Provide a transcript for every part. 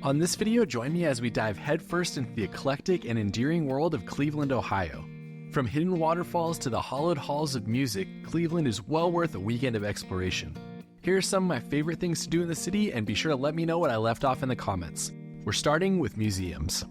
On this video, join me as we dive headfirst into the eclectic and endearing world of Cleveland, Ohio. From hidden waterfalls to the hollowed halls of music, Cleveland is well worth a weekend of exploration. Here are some of my favorite things to do in the city, and be sure to let me know what I left off in the comments. We're starting with museums.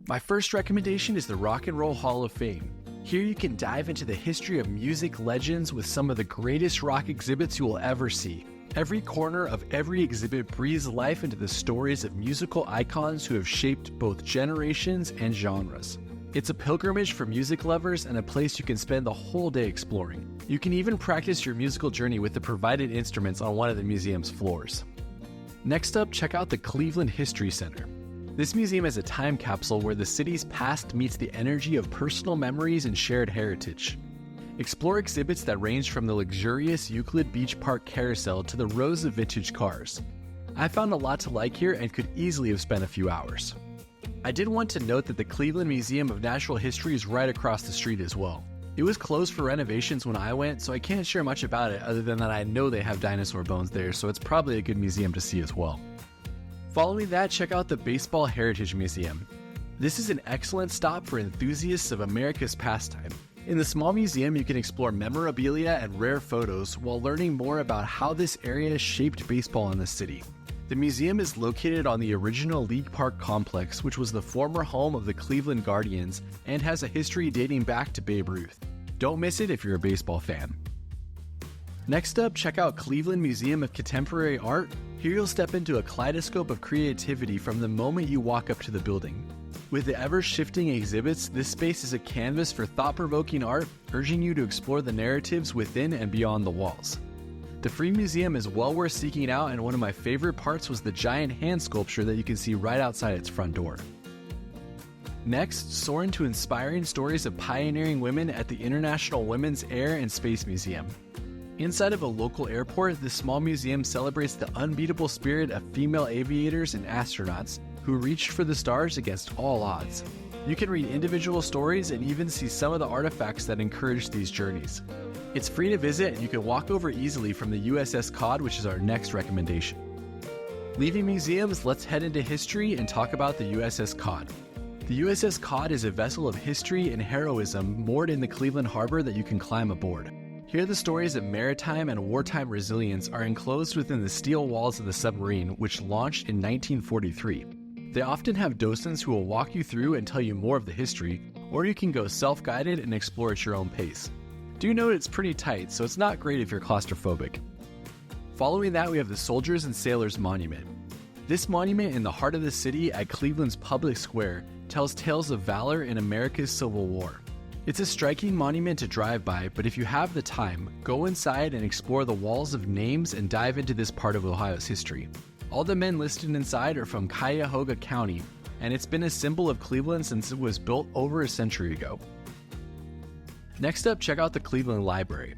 My first recommendation is the Rock and Roll Hall of Fame. Here you can dive into the history of music legends with some of the greatest rock exhibits you will ever see. Every corner of every exhibit breathes life into the stories of musical icons who have shaped both generations and genres. It's a pilgrimage for music lovers and a place you can spend the whole day exploring. You can even practice your musical journey with the provided instruments on one of the museum's floors. Next up, check out the Cleveland History Center. This museum is a time capsule where the city's past meets the energy of personal memories and shared heritage. Explore exhibits that range from the luxurious Euclid Beach Park carousel to the rows of vintage cars. I found a lot to like here and could easily have spent a few hours. I did want to note that the Cleveland Museum of Natural History is right across the street as well. It was closed for renovations when I went, so I can't share much about it other than that I know they have dinosaur bones there, so it's probably a good museum to see as well. Following that, check out the Baseball Heritage Museum. This is an excellent stop for enthusiasts of America's pastime. In the small museum, you can explore memorabilia and rare photos while learning more about how this area shaped baseball in the city. The museum is located on the original League Park complex, which was the former home of the Cleveland Guardians and has a history dating back to Babe Ruth. Don't miss it if you're a baseball fan. Next up, check out Cleveland Museum of Contemporary Art. Here you'll step into a kaleidoscope of creativity from the moment you walk up to the building. With the ever-shifting exhibits, this space is a canvas for thought-provoking art, urging you to explore the narratives within and beyond the walls. The free museum is well worth seeking out, and one of my favorite parts was the giant hand sculpture that you can see right outside its front door. Next, soar into inspiring stories of pioneering women at the International Women's Air and Space Museum. Inside of a local airport, this small museum celebrates the unbeatable spirit of female aviators and astronauts who reached for the stars against all odds. You can read individual stories and even see some of the artifacts that encouraged these journeys. It's free to visit and you can walk over easily from the USS Cod, which is our next recommendation. Leaving museums, let's head into history and talk about the USS Cod. The USS Cod is a vessel of history and heroism moored in the Cleveland Harbor that you can climb aboard. Here the stories of maritime and wartime resilience are enclosed within the steel walls of the submarine, which launched in 1943. They often have docents who will walk you through and tell you more of the history, or you can go self-guided and explore at your own pace. Do note it's pretty tight, so it's not great if you're claustrophobic. Following that, we have the Soldiers and Sailors Monument. This monument in the heart of the city at Cleveland's Public Square tells tales of valor in America's Civil War. It's a striking monument to drive by, but if you have the time, go inside and explore the walls of names and dive into this part of Ohio's history. All the men listed inside are from Cuyahoga County, and it's been a symbol of Cleveland since it was built over a century ago. Next up, check out the Cleveland Library.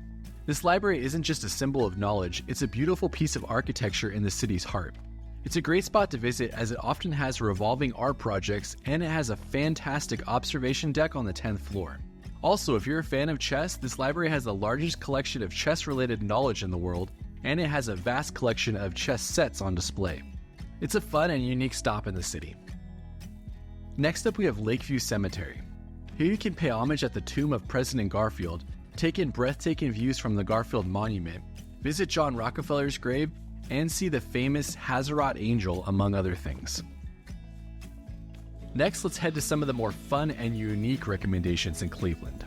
This library isn't just a symbol of knowledge, it's a beautiful piece of architecture in the city's heart. It's a great spot to visit as it often has revolving art projects, and it has a fantastic observation deck on the 10th floor. Also, if you're a fan of chess, this library has the largest collection of chess-related knowledge in the world, and it has a vast collection of chess sets on display. It's a fun and unique stop in the city. Next up, we have Lakeview Cemetery. Here you can pay homage at the tomb of President Garfield, take in breathtaking views from the Garfield Monument, visit John Rockefeller's grave, and see the famous Hazarat Angel, among other things. Next, let's head to some of the more fun and unique recommendations in Cleveland.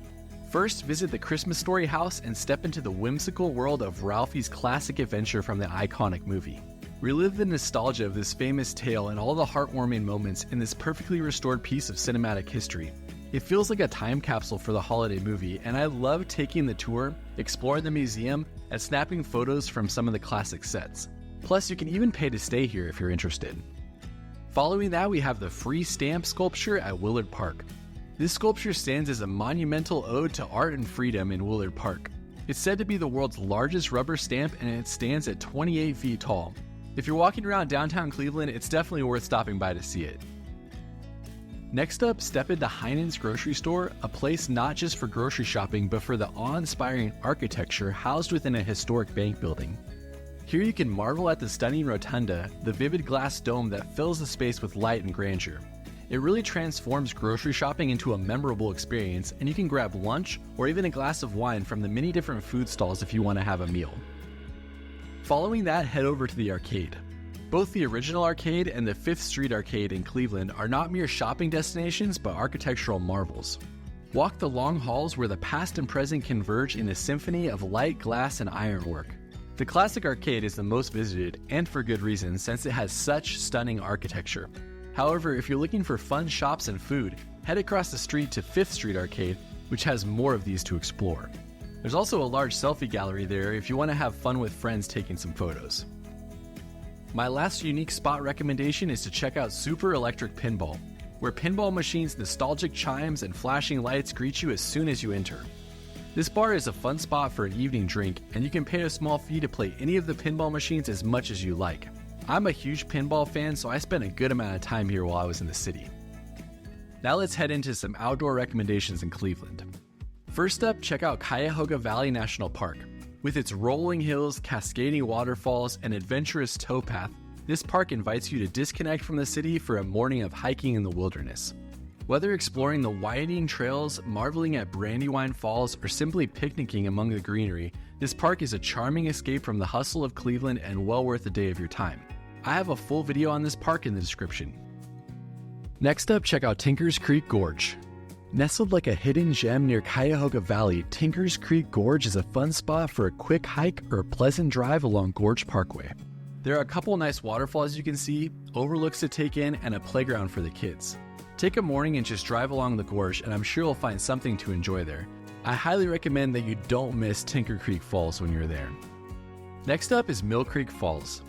First, visit the Christmas Story House and step into the whimsical world of Ralphie's classic adventure from the iconic movie. Relive the nostalgia of this famous tale and all the heartwarming moments in this perfectly restored piece of cinematic history. It feels like a time capsule for the holiday movie, and I love taking the tour, exploring the museum, and snapping photos from some of the classic sets. Plus, you can even pay to stay here if you're interested. Following that, we have the free stamp sculpture at Willard Park. This sculpture stands as a monumental ode to art and freedom in Willard Park. It's said to be the world's largest rubber stamp, and it stands at 28 feet tall. If you're walking around downtown Cleveland, it's definitely worth stopping by to see it. Next up, step into Heinen's Grocery Store, a place not just for grocery shopping, but for the awe-inspiring architecture housed within a historic bank building. Here you can marvel at the stunning rotunda, the vivid glass dome that fills the space with light and grandeur. It really transforms grocery shopping into a memorable experience, and you can grab lunch or even a glass of wine from the many different food stalls if you want to have a meal. Following that, head over to the arcade. Both the original arcade and the 5th Street Arcade in Cleveland are not mere shopping destinations but architectural marvels. Walk the long halls where the past and present converge in a symphony of light, glass, and ironwork. The classic arcade is the most visited, and for good reason, since it has such stunning architecture. However, if you're looking for fun shops and food, head across the street to 5th Street Arcade, which has more of these to explore. There's also a large selfie gallery there if you want to have fun with friends taking some photos. My last unique spot recommendation is to check out Super Electric Pinball, where pinball machines' nostalgic chimes and flashing lights greet you as soon as you enter. This bar is a fun spot for an evening drink, and you can pay a small fee to play any of the pinball machines as much as you like. I'm a huge pinball fan, so I spent a good amount of time here while I was in the city. Now let's head into some outdoor recommendations in Cleveland. First up, check out Cuyahoga Valley National Park. With its rolling hills, cascading waterfalls, and adventurous towpath, this park invites you to disconnect from the city for a morning of hiking in the wilderness. Whether exploring the winding trails, marveling at Brandywine Falls, or simply picnicking among the greenery, this park is a charming escape from the hustle of Cleveland and well worth a day of your time. I have a full video on this park in the description. Next up, check out Tinker's Creek Gorge. Nestled like a hidden gem near Cuyahoga Valley, Tinker's Creek Gorge is a fun spot for a quick hike or a pleasant drive along Gorge Parkway. There are a couple nice waterfalls you can see, overlooks to take in, and a playground for the kids. Take a morning and just drive along the gorge, and I'm sure you'll find something to enjoy there. I highly recommend that you don't miss Tinker Creek Falls when you're there. Next up is Mill Creek Falls.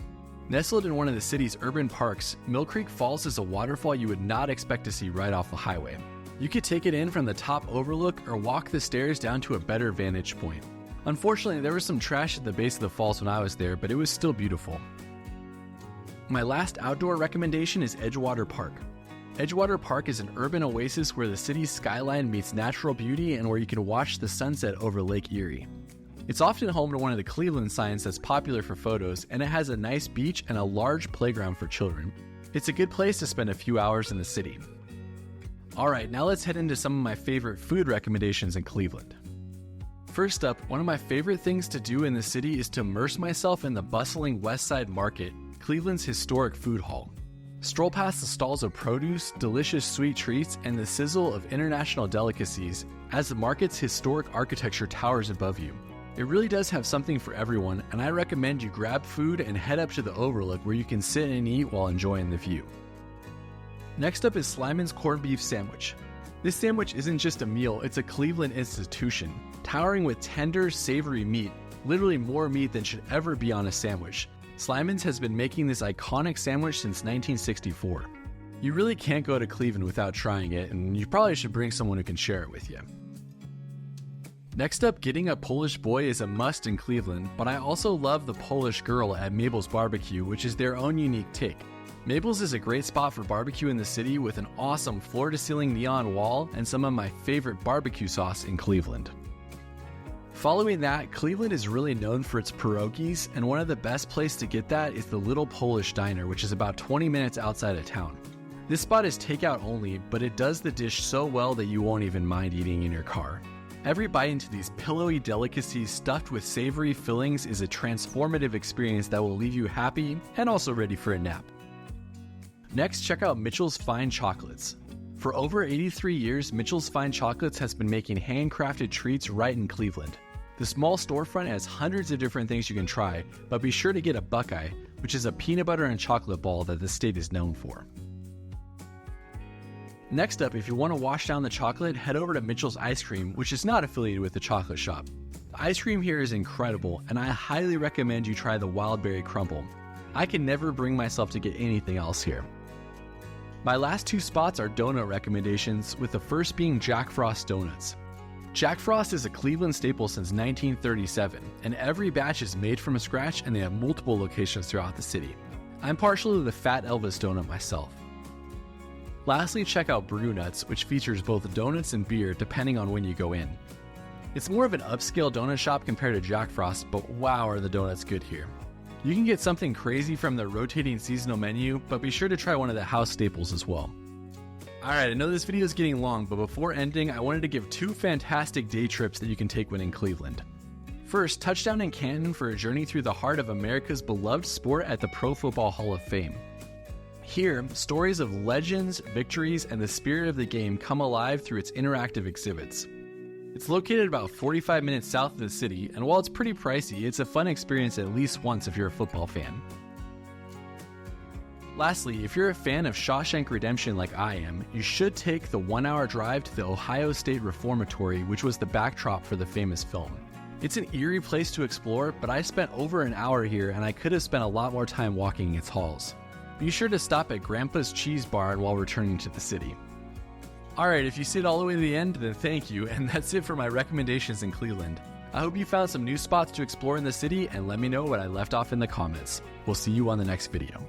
Nestled in one of the city's urban parks, Mill Creek Falls is a waterfall you would not expect to see right off the highway. You could take it in from the top overlook or walk the stairs down to a better vantage point. Unfortunately, there was some trash at the base of the falls when I was there, but it was still beautiful. My last outdoor recommendation is Edgewater Park. Edgewater Park is an urban oasis where the city's skyline meets natural beauty and where you can watch the sunset over Lake Erie. It's often home to one of the Cleveland signs that's popular for photos, and it has a nice beach and a large playground for children. It's a good place to spend a few hours in the city. Alright, now let's head into some of my favorite food recommendations in Cleveland. First up, one of my favorite things to do in the city is to immerse myself in the bustling West Side Market, Cleveland's historic food hall. Stroll past the stalls of produce, delicious sweet treats, and the sizzle of international delicacies as the market's historic architecture towers above you. It really does have something for everyone, and I recommend you grab food and head up to the overlook where you can sit and eat while enjoying the view. Next up is Slyman's Corned Beef Sandwich. This sandwich isn't just a meal, it's a Cleveland institution, towering with tender, savory meat, literally more meat than should ever be on a sandwich. Slyman's has been making this iconic sandwich since 1964. You really can't go to Cleveland without trying it, and you probably should bring someone who can share it with you. Next up, getting a Polish boy is a must in Cleveland, but I also love the Polish Girl at Mabel's Barbecue, which is their own unique take. Mabel's is a great spot for barbecue in the city with an awesome floor-to-ceiling neon wall and some of my favorite barbecue sauce in Cleveland. Following that, Cleveland is really known for its pierogies, and one of the best places to get that is the Little Polish Diner, which is about 20 minutes outside of town. This spot is takeout only, but it does the dish so well that you won't even mind eating in your car. Every bite into these pillowy delicacies stuffed with savory fillings is a transformative experience that will leave you happy and also ready for a nap. Next, check out Mitchell's Fine Chocolates. For over 83 years, Mitchell's Fine Chocolates has been making handcrafted treats right in Cleveland. The small storefront has hundreds of different things you can try, but be sure to get a Buckeye, which is a peanut butter and chocolate ball that the state is known for. Next up, if you want to wash down the chocolate, head over to Mitchell's Ice Cream, which is not affiliated with the chocolate shop. The ice cream here is incredible, and I highly recommend you try the Wild Berry Crumble. I can never bring myself to get anything else here. My last two spots are donut recommendations, with the first being Jack Frost Donuts. Jack Frost is a Cleveland staple since 1937, and every batch is made from scratch, and they have multiple locations throughout the city. I'm partial to the Fat Elvis donut myself. Lastly, check out Brew Nuts, which features both donuts and beer depending on when you go in. It's more of an upscale donut shop compared to Jack Frost, but wow are the donuts good here. You can get something crazy from their rotating seasonal menu, but be sure to try one of the house staples as well. Alright, I know this video is getting long, but before ending, I wanted to give 2 fantastic day trips that you can take when in Cleveland. First, touchdown in Canton for a journey through the heart of America's beloved sport at the Pro Football Hall of Fame. Here, stories of legends, victories, and the spirit of the game come alive through its interactive exhibits. It's located about 45 minutes south of the city, and while it's pretty pricey, it's a fun experience at least once if you're a football fan. Lastly, if you're a fan of Shawshank Redemption like I am, you should take the 1-hour drive to the Ohio State Reformatory, which was the backdrop for the famous film. It's an eerie place to explore, but I spent over an hour here and I could have spent a lot more time walking its halls. Be sure to stop at Grandpa's Cheese Barn while returning to the city. Alright, if you stayed all the way to the end, then thank you, and that's it for my recommendations in Cleveland. I hope you found some new spots to explore in the city, and let me know what I left off in the comments. We'll see you on the next video.